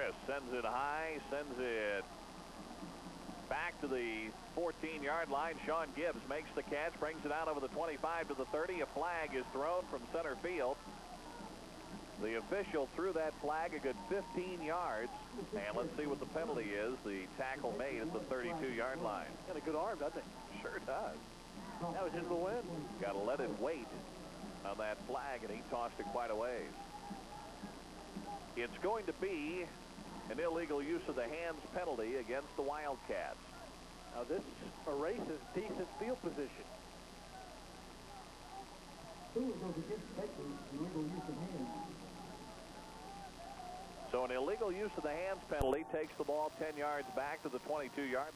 Harris sends it high, sends it back to the 14-yard line. Sean Gibbs makes the catch, brings it out over the 25 to the 30. A flag is thrown from center field. The official threw that flag a good 15 yards. And let's see what the penalty is. The tackle made at the 32-yard line. Got a good arm, doesn't he? Sure does. That was into the wind. Got to let it wait on that flag, and he tossed it quite a ways. It's going to be an illegal use of the hands penalty against the Wildcats. Now this erases decent field position. So an illegal use of the hands penalty takes the ball 10 yards back to the 22-yard line.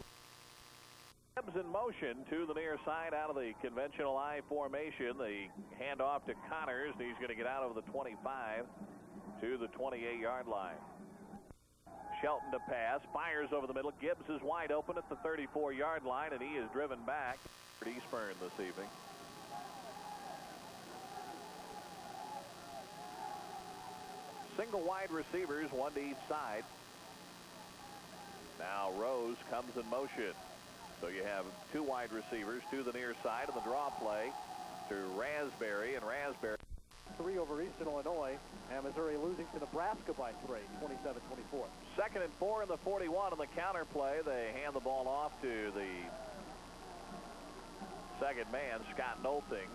Gibbs in motion to the near side out of the conventional I formation. The handoff to Connors, and he's going to get out over the 25 to the 28-yard line. Shelton to pass, fires over the middle. Gibbs is wide open at the 34-yard line, and he is driven back. Eastburn this evening. Single wide receivers, one to each side. Now Rose comes in motion. So you have two wide receivers to the near side of the draw play to Raspberry, and Raspberry 3 over Eastern Illinois, and Missouri losing to Nebraska by 3, 27-24. 2nd and 4 in the 41 on the counter play. They hand the ball off to the second man, Scott Nolting.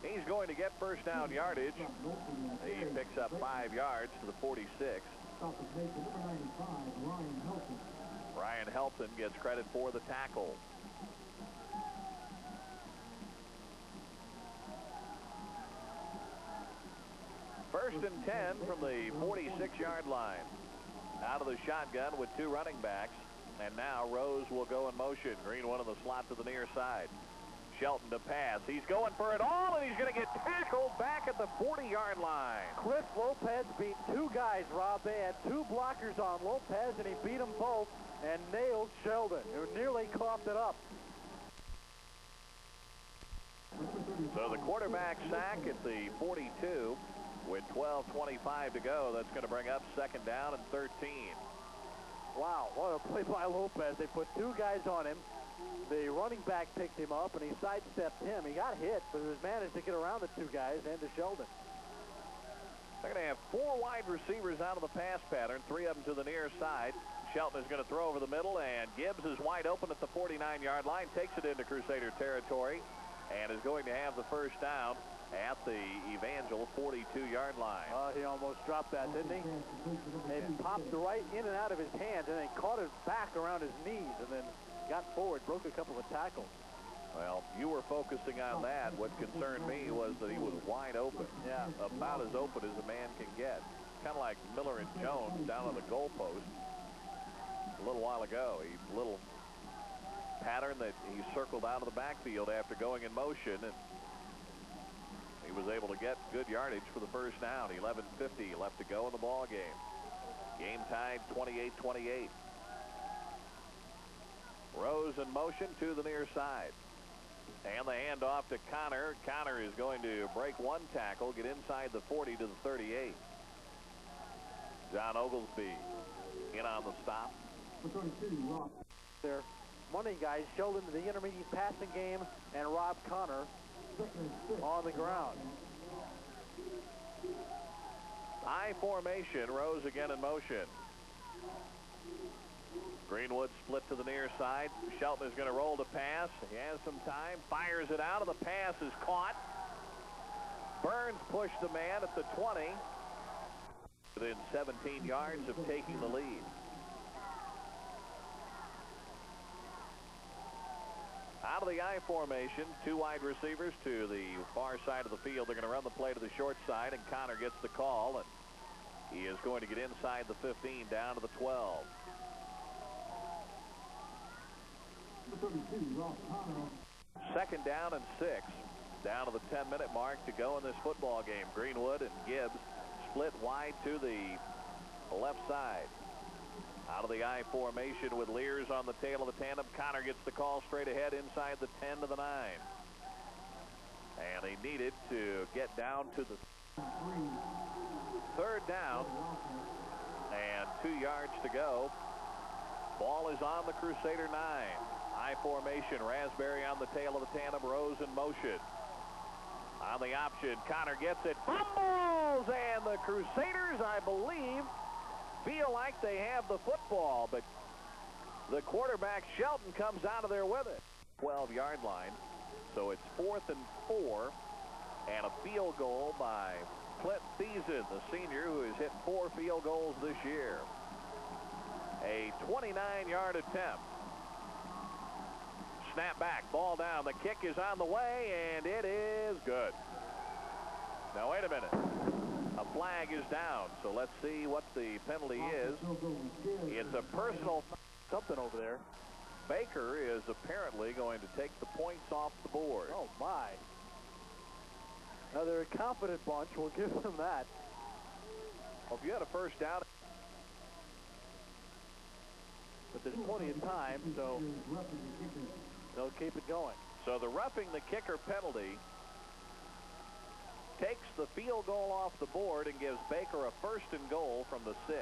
He's going to get first down yardage. He picks up 5 yards to the 46. Ryan Helton gets credit for the tackle. First and 10 from the 46-yard line. Out of the shotgun with two running backs. And now Rose will go in motion. Greenwood in the slot to the near side. Shelton to pass. He's going for it all, and he's going to get tackled back at the 40-yard line. Chris Lopez beat two guys, Rob. They had two blockers on Lopez, and he beat them both and nailed Sheldon, who nearly coughed it up. So the quarterback sack at the 42 with 12:25 to go. That's going to bring up 2nd down and 13. Wow, what a play by Lopez. They put two guys on him. The running back picked him up, and he sidestepped him. He got hit, but he managed to get around the two guys and to Sheldon. They're going to have 4 wide receivers out of the pass pattern, 3 of them to the near side. Shelton is going to throw over the middle, and Gibbs is wide open at the 49-yard line, takes it into Crusader territory, and is going to have the first down at the Evangel 42-yard line. He almost dropped that, didn't he? It popped right in and out of his hands, and then caught it back around his knees, and then got forward, broke a couple of tackles. Well, you were focusing on that. What concerned me was that he was wide open. Yeah. About as open as a man can get. Kind of like Miller and Jones down on the goalpost a little while ago. A little pattern that he circled out of the backfield after going in motion, and he was able to get good yardage for the first down. 11:50 left to go in the ball game. Game tied 28-28. Rose in motion to the near side. And the handoff to Connor. Connor is going to break one tackle, get inside the 40 to the 38. John Oglesby in on the stop. Their money guys, Sheldon to the intermediate passing game, and Rob Connor on the ground. I formation. Rose again in motion. Greenwood split to the near side. Shelton is going to roll the pass. He has some time. Fires it out, and the pass is caught. Burns pushed the man at the 20. Within 17 yards of taking the lead. Out of the I formation, 2 wide receivers to the far side of the field. They're going to run the play to the short side, and Connor gets the call, and he is going to get inside the 15 down to the 12. 2nd down and 6. Down to the 10-minute mark to go in this football game. Greenwood and Gibbs split wide to the left side. Out of the I formation with Lears on the tail of the tandem. Connor gets the call straight ahead inside the 10 to the 9. And they needed to get down to the 3rd down. yards to go. Ball is on the Crusader 9. I formation. Raspberry on the tail of the tandem. Rose in motion. On the option, Connor gets it. Fumbles! And the Crusaders, I believe, feel like they have the football. But the quarterback, Shelton, comes out of there with it. 12-yard line. So it's 4th and 4. And a field goal by Clint Thiessen, the senior, who has hit 4 field goals this year. A 29-yard attempt. Snap back, ball down. The kick is on the way, and it is good. Now, wait a minute. A flag is down, so let's see what the penalty is. It's a personal something over there. Baker is apparently going to take the points off the board. Oh, my. Now, they're a confident bunch. We'll give them that. Well, if you had a first down. But there's plenty of time, so they'll keep it going. So the roughing the kicker penalty takes the field goal off the board and gives Baker a 1st and goal from the 6.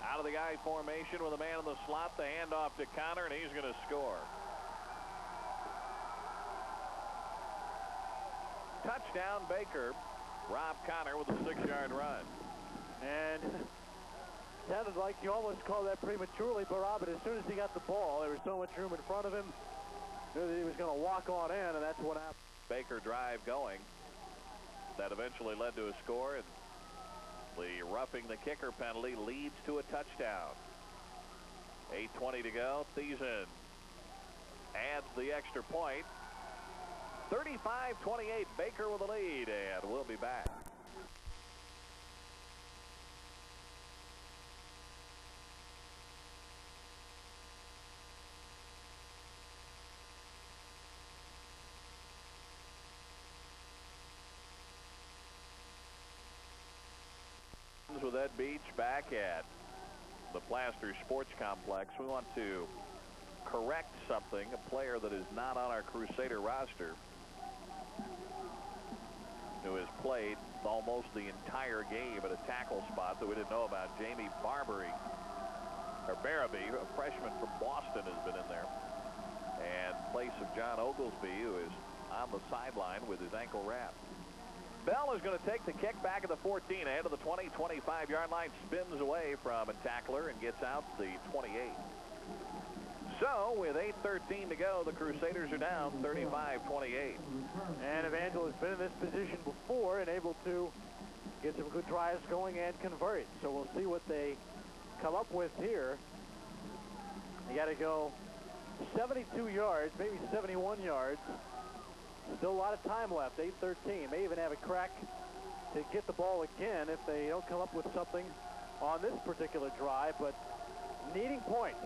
Out of the I formation with a man in the slot, the handoff to Connor, and he's going to score. Touchdown, Baker. Rob Connor with a 6-yard run. And sounded like you almost called that prematurely, but Robert, as soon as he got the ball, there was so much room in front of him, knew that he was going to walk on in, and that's what happened. Baker drive going. That eventually led to a score, and the roughing the kicker penalty leads to a touchdown. 8:20 to go. Thiessen adds the extra point. 35-28, Baker with the lead, and we'll be back. With Ed Beach back at the Plaster Sports Complex. We want to correct something. A player that is not on our Crusader roster, who has played almost the entire game at a tackle spot that we didn't know about. Jamie Barraby, a freshman from Boston, has been in there. And in place of John Oglesby, who is on the sideline with his ankle wrapped. Bell is going to take the kick back at the 14, ahead of the 20, 25-yard line, spins away from a tackler and gets out the 28. So, with 8:13 to go, the Crusaders are down 35-28. And Evangel has been in this position before and able to get some good drives going and convert. So we'll see what they come up with here. They got to go 72 yards, maybe 71 yards. Still a lot of time left, 8:13. May even have a crack to get the ball again if they don't come up with something on this particular drive, but needing points.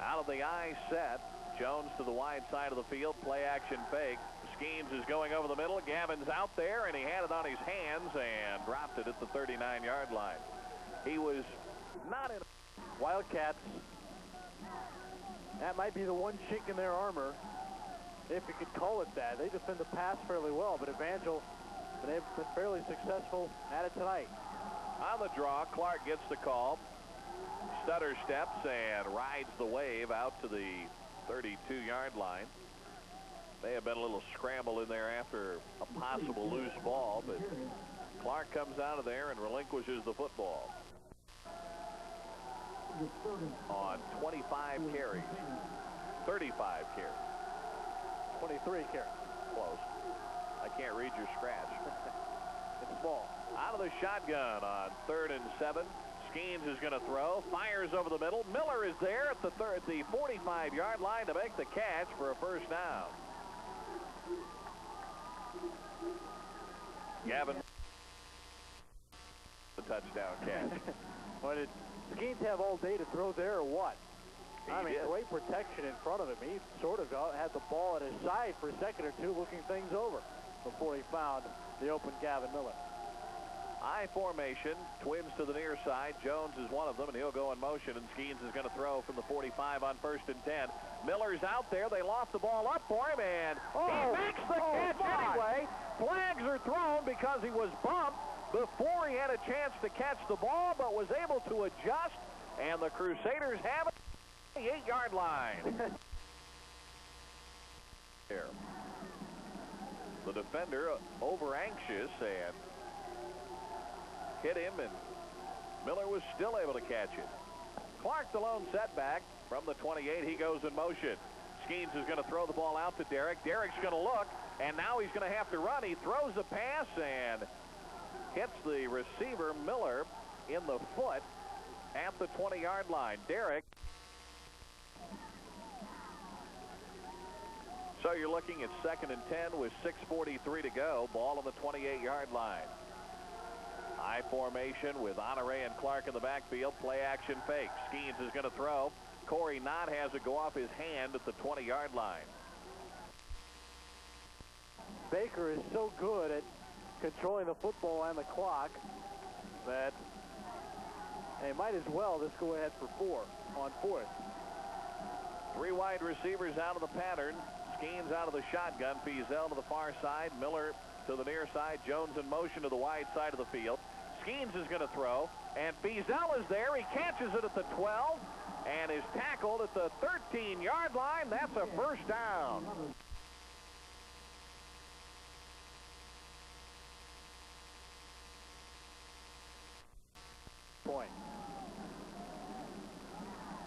Out of the I set, Jones to the wide side of the field, play action fake. Skeens is going over the middle. Gavin's out there, and he had it on his hands and dropped it at the 39-yard line. He was not in. Wildcats, that might be the one chink in their armor, if you could call it that. They defend the pass fairly well, but Evangel been fairly successful at it tonight. On the draw, Clark gets the call. Stutter steps and rides the wave out to the 32-yard line. May have been a little scramble in there after a possible loose ball, but Clark comes out of there and relinquishes the football. On 25 carries. 35 carries. 23 carries. Close. I can't read your scratch. It's small. Out of the shotgun on 3rd and 7. Skeens is going to throw. Fires over the middle. Miller is there at the 45-yard line to make the catch for a first down. Gavin, the touchdown catch. Well, did Skeens have all day to throw there or what? I mean, did. great protection in front of him. He sort of had the ball at his side for a second or two looking things over before he found the open Gavin Miller. I formation, twins to the near side. Jones is one of them, and he'll go in motion, and Skeens is going to throw from the 45 on 1st and 10. Miller's out there. They loft the ball up for him, and he makes the catch anyway. Flags are thrown because he was bumped before he had a chance to catch the ball, but was able to adjust, and the Crusaders have it at the 8-yard line. Here. The defender over anxious and hit him, and Miller was still able to catch it. Clark, the lone setback from the 28. He goes in motion. Skeens is going to throw the ball out to Derrick. Derrick's going to look, and now he's going to have to run. He throws a pass and hits the receiver, Miller, in the foot at the 20-yard line. Derrick. So you're looking at 2nd and 10 with 6:43 to go. Ball on the 28-yard line. I formation with Honore and Clark in the backfield. Play action fake. Skeens is going to throw. Corey Knott has it go off his hand at the 20-yard line. Baker is so good at controlling the football and the clock that they might as well just go ahead for 4 on 4th. 3 wide receivers out of the pattern. Skeens out of the shotgun. Feazell to the far side. Miller to the near side. Jones in motion to the wide side of the field. Skeens is going to throw, and Feazell is there. He catches it at the 12 and is tackled at the 13-yard line. That's a first down. Point.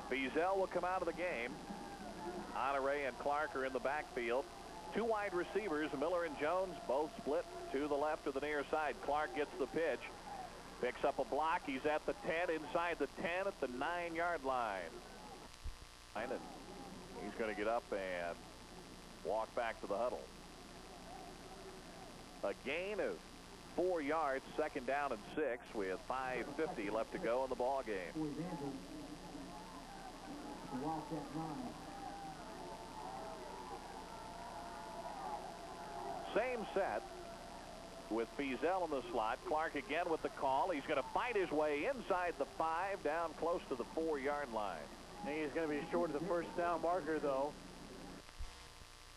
Feazell will come out of the game. Honore and Clark are in the backfield. 2 wide receivers, Miller and Jones, both split to the left of the near side. Clark gets the pitch. Picks up a block. He's at the 10, inside the 10 at the 9-yard line. And he's going to get up and walk back to the huddle. A gain of 4 yards, 2nd down and 6 with 5:50 left to go in the ball game. Same set with Feazell in the slot. Clark again with the call. He's going to fight his way inside the 5, down close to the 4-yard line. I think he's going to be short of the first down marker, though.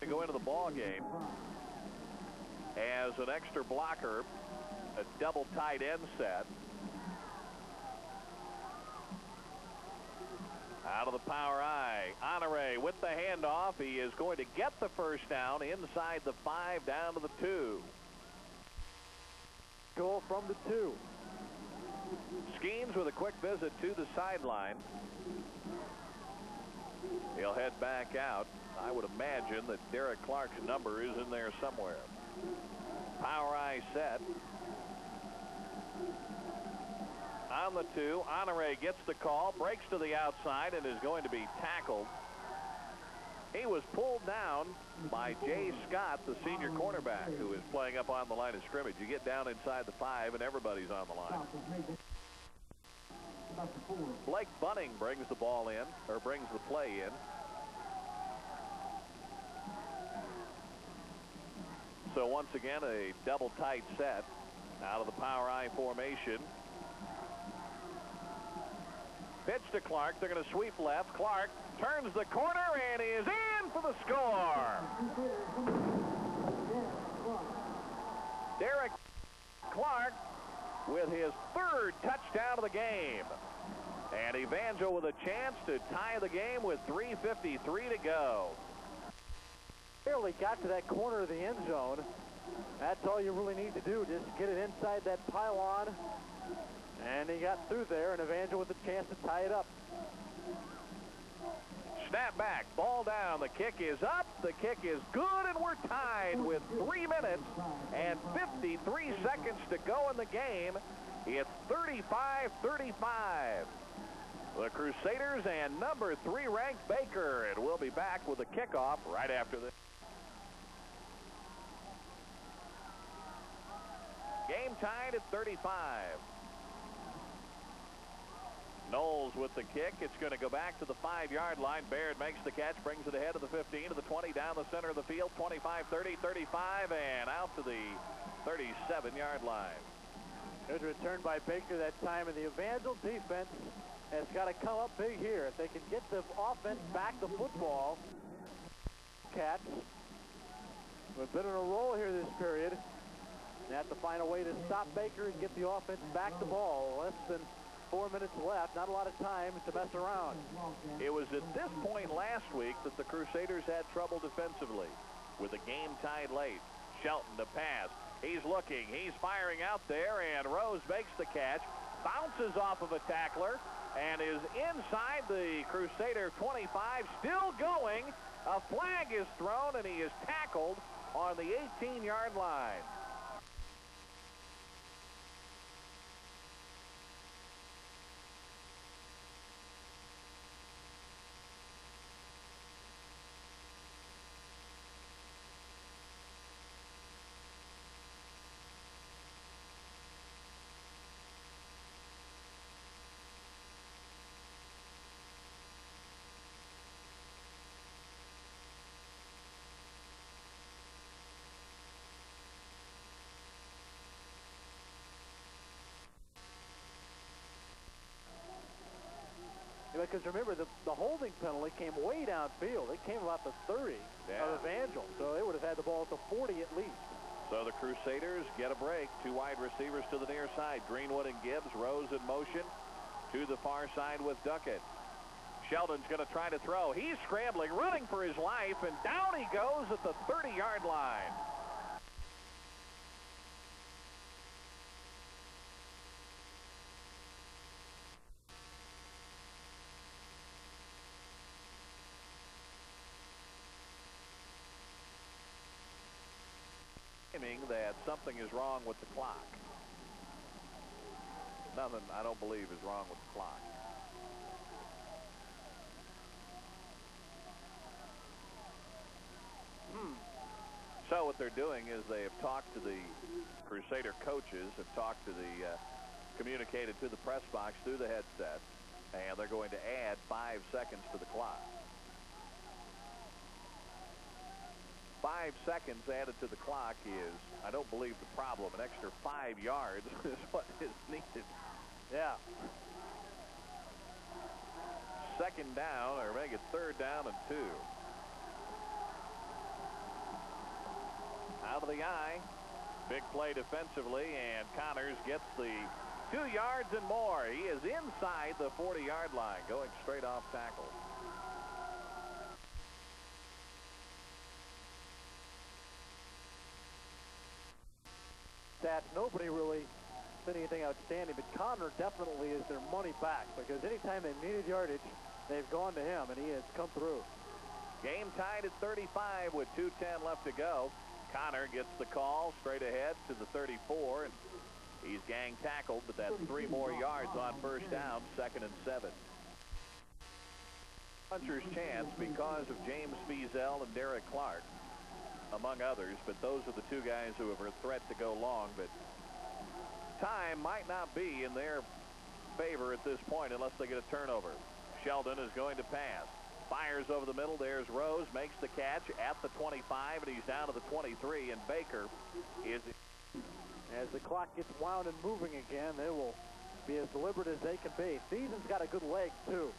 To go into the ball game as an extra blocker, a double tight end set. Out of the power I. Honore with the handoff. He is going to get the first down inside the 5, down to the 2. Goal from the 2. Skeens with a quick visit to the sideline. He'll head back out. I would imagine that Derek Clark's number is in there somewhere. Power I set. On the 2, Honore gets the call, breaks to the outside, and is going to be tackled. He was pulled down by Jay Scott, the senior cornerback, who is playing up on the line of scrimmage. You get down inside the 5, and everybody's on the line. Blake Bunning brings the ball in, or brings the play in. So once again, a double tight set out of the power I formation. Pitch to Clark. They're going to sweep left. Clark turns the corner and is in for the score. Derek Clark with his 3rd touchdown of the game. And Evangel with a chance to tie the game with 3:53 to go. Barely got to that corner of the end zone. That's all you really need to do. Just get it inside that pylon. And he got through there, and Evangel with a chance to tie it up. Snap back, ball down, the kick is up, the kick is good, and we're tied with 3 minutes and 53 seconds to go in the game. It's 35-35. The Crusaders and number 3 ranked Baker, and we'll be back with a kickoff right after this. Game tied at 35. Knowles with the kick. It's going to go back to the 5-yard line. Baird makes the catch, brings it ahead of the 15 to the 20, down the center of the field, 25, 30, 35, and out to the 37-yard line. There's a return by Baker that time, and the Evangel defense has got to come up big here. If they can get the offense back the football, Cats have been on a roll here this period. They have to find a way to stop Baker and get the offense back the ball. Less than 4 minutes left. Not a lot of time to mess around. It was at this point last week that the Crusaders had trouble defensively with a game tied late. Shelton to pass. He's looking. He's firing out there, and Rose makes the catch. Bounces off of a tackler and is inside the Crusader 25. Still going. A flag is thrown, and he is tackled on the 18-yard line. Because remember, the holding penalty came way downfield. It came about the 30 of Evangel, so they would have had the ball at the 40 at least. So the Crusaders get a break. Two wide receivers to the near side. Greenwood and Gibbs. Rose in motion to the far side with Duckett. Sheldon's going to try to throw. He's scrambling, running for his life, and down he goes at the 30-yard line. That something is wrong with the clock. Nothing, I don't believe, is wrong with the clock. So what they're doing is they have talked to the Crusader coaches, have talked to the communicated to the press box through the headset, and they're going to add 5 seconds to the clock. 5 seconds added to the clock is, I don't believe, the problem. An extra 5 yards is what is needed. Yeah. Second down, or make it third down and 2. Out of the eye. Big play defensively, and Connors gets the 2 yards and more. He is inside the 40-yard line, going straight off tackle. Stats, nobody really did anything outstanding, but Connor definitely is their money back, because anytime they needed yardage, they've gone to him, and he has come through. Game tied at 35 with 2:10 left to go. Connor gets the call straight ahead to the 34, and he's gang tackled, but that's 3 more yards on first down, 2nd and 7. Puncher's chance because of James Feazell and Derek Clark, among others, but those are the 2 guys who have a threat to go long. But time might not be in their favor at this point unless they get a turnover. Sheldon is going to pass. Fires over the middle. There's Rose, makes the catch at the 25, and he's down to the 23, and Baker is... As the clock gets wound and moving again, they will be as deliberate as they can be. Thiesen's got a good leg, too.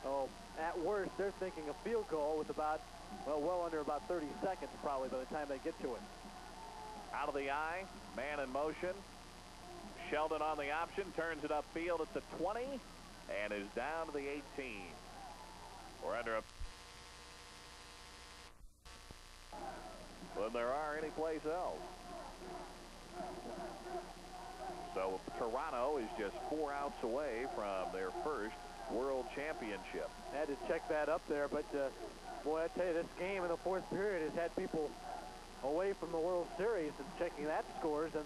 Oh, at worst, they're thinking a field goal with about, well under about 30 seconds probably by the time they get to it. Out of the eye, man in motion. Sheldon on the option, turns it upfield at the 20, and is down to the 18. We're under a... When there are any place else. So Toronto is just 4 outs away from their first World Championship. Had to check that up there, but boy, I tell you, this game in the 4th period has had people away from the World Series and checking that scores and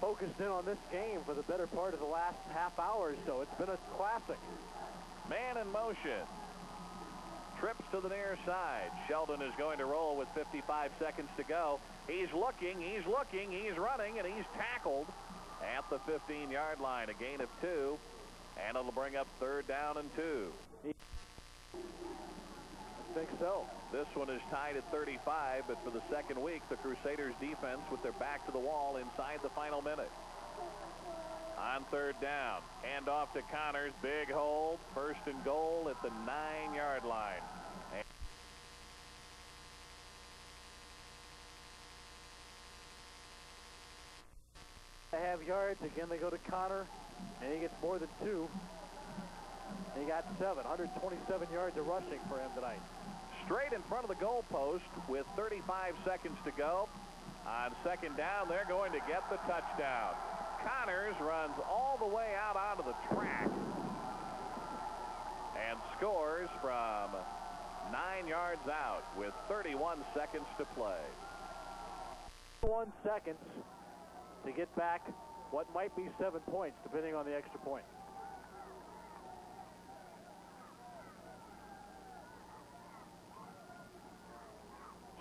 focused in on this game for the better part of the last half hour or so. It's been a classic. Man in motion. Trips to the near side. Sheldon is going to roll with 55 seconds to go. He's looking, he's running, and he's tackled at the 15-yard line. A gain of 2, and it'll bring up 3rd down and 2. I think so. This one is tied at 35, but for the second week, the Crusaders defense with their back to the wall inside the final minute. on third down. Hand off to Connors. Big hold. First and goal at the 9-yard line. They have yards. Again, they go to Connor, and he gets more than 2. He got 127 yards of rushing for him tonight. Straight in front of the goalpost with 35 seconds to go. On second down, they're going to get the touchdown. Connors runs all the way out onto the track and scores from 9 yards out with 31 seconds to play. 1 second to get back what might be 7 points, depending on the extra point.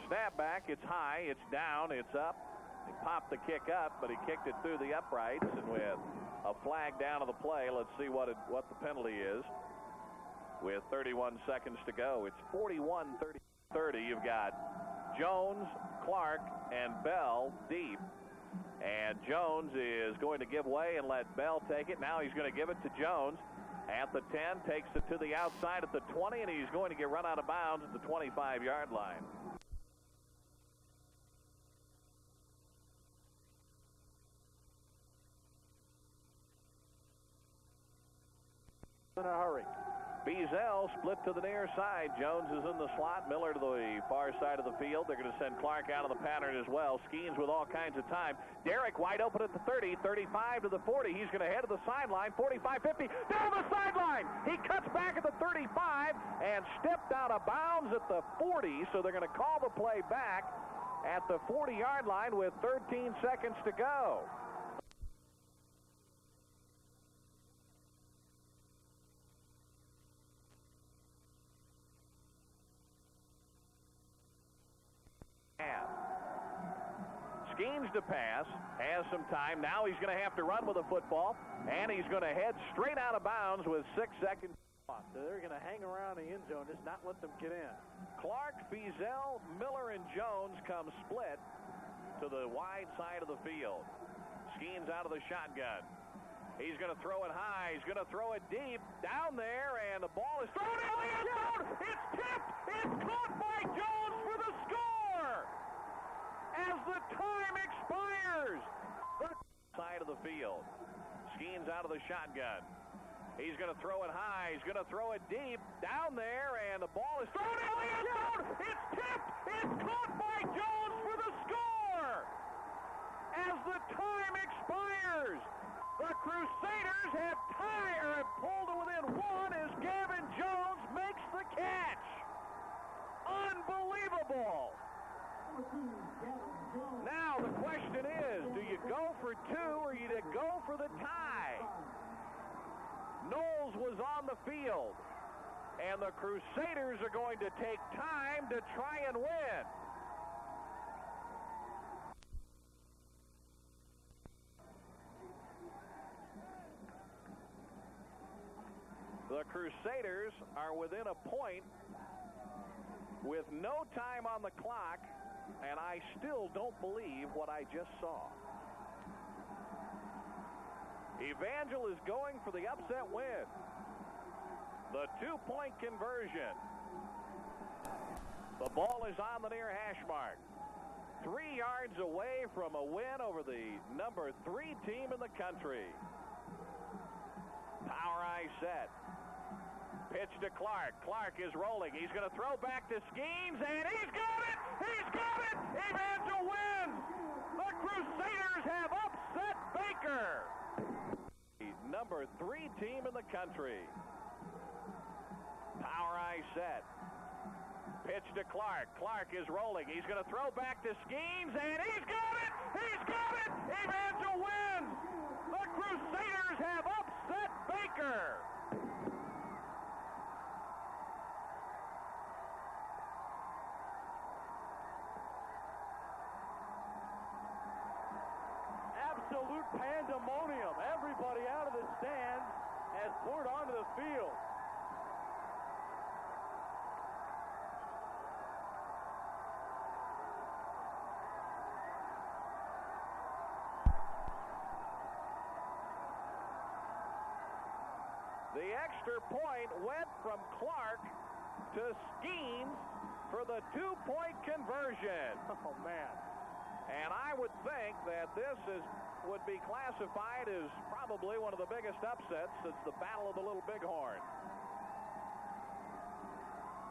Snap back, it's high, it's down, it's up. He popped the kick up, but he kicked it through the uprights, and with a flag down to the play, let's see what the penalty is. With 31 seconds to go, it's 41-30. You've got Jones, Clark, and Bell deep. And Jones is going to give way and let Bell take it. Now he's going to give it to Jones at the 10, takes it to the outside at the 20, and he's going to get run out of bounds at the 25-yard line. In a hurry. Beazell split to the near side. Jones is in the slot. Miller to the far side of the field. They're going to send Clark out of the pattern as well. Skeens with all kinds of time. Derrick wide open at the 30, 35 to the 40. He's going to head to the sideline, 45, 50, down the sideline. He cuts back at the 35 and stepped out of bounds at the 40, so they're going to call the play back at the 40-yard line with 13 seconds to go. Skeens to pass, has some time. Now he's going to have to run with the football, and he's going to head straight out of bounds with 6 seconds. So they're going to hang around the end zone, just not let them get in. Clark, Feazell, Miller, and Jones come split to the wide side of the field. Skeens out of the shotgun. He's going to throw it high. He's going to throw it deep. Down there, and the ball is thrown in the end zone. It's tipped. It's caught by Jones for the score. As the time expires, the side of the field. Skeens out of the shotgun. He's going to throw it high. He's going to throw it deep. Down there, and the ball is thrown in the end zone. It's tipped. It's caught by Jones for the score. As the time expires, the Crusaders have pulled to within 1 as Gavin Jones makes the catch. Unbelievable. Now the question is, do you go for 2 or you go for the tie? Knowles was on the field, and the Crusaders are going to take time to try and win. The Crusaders are within a point with no time on the clock, and I still don't believe what I just saw. Evangel is going for the upset win. The 2-point conversion. The ball is on the near hash mark. 3 yards away from a win over the number 3 team in the country. Power eye set. Pitch to Clark. Clark is rolling. He's going to throw back to Skeens, and he's got it! He's got it! Evangel wins! The Crusaders have upset Baker! The number 3 team in the country. Power eye set. Pitch to Clark. Clark is rolling. He's going to throw back to Skeens, and he's got it! He's got it! Evangel wins! The Crusaders have upset Baker! Absolute pandemonium. Everybody out of the stands has poured onto the field. The extra point went from Clark to Skeens for the two-point conversion. Oh, man. And I would think that this would be classified as probably one of the biggest upsets since the Battle of the Little Bighorn.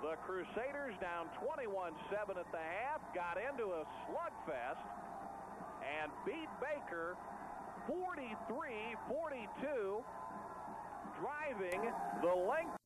The Crusaders down 21-7 at the half, got into a slugfest, and beat Baker 43-42, driving the length.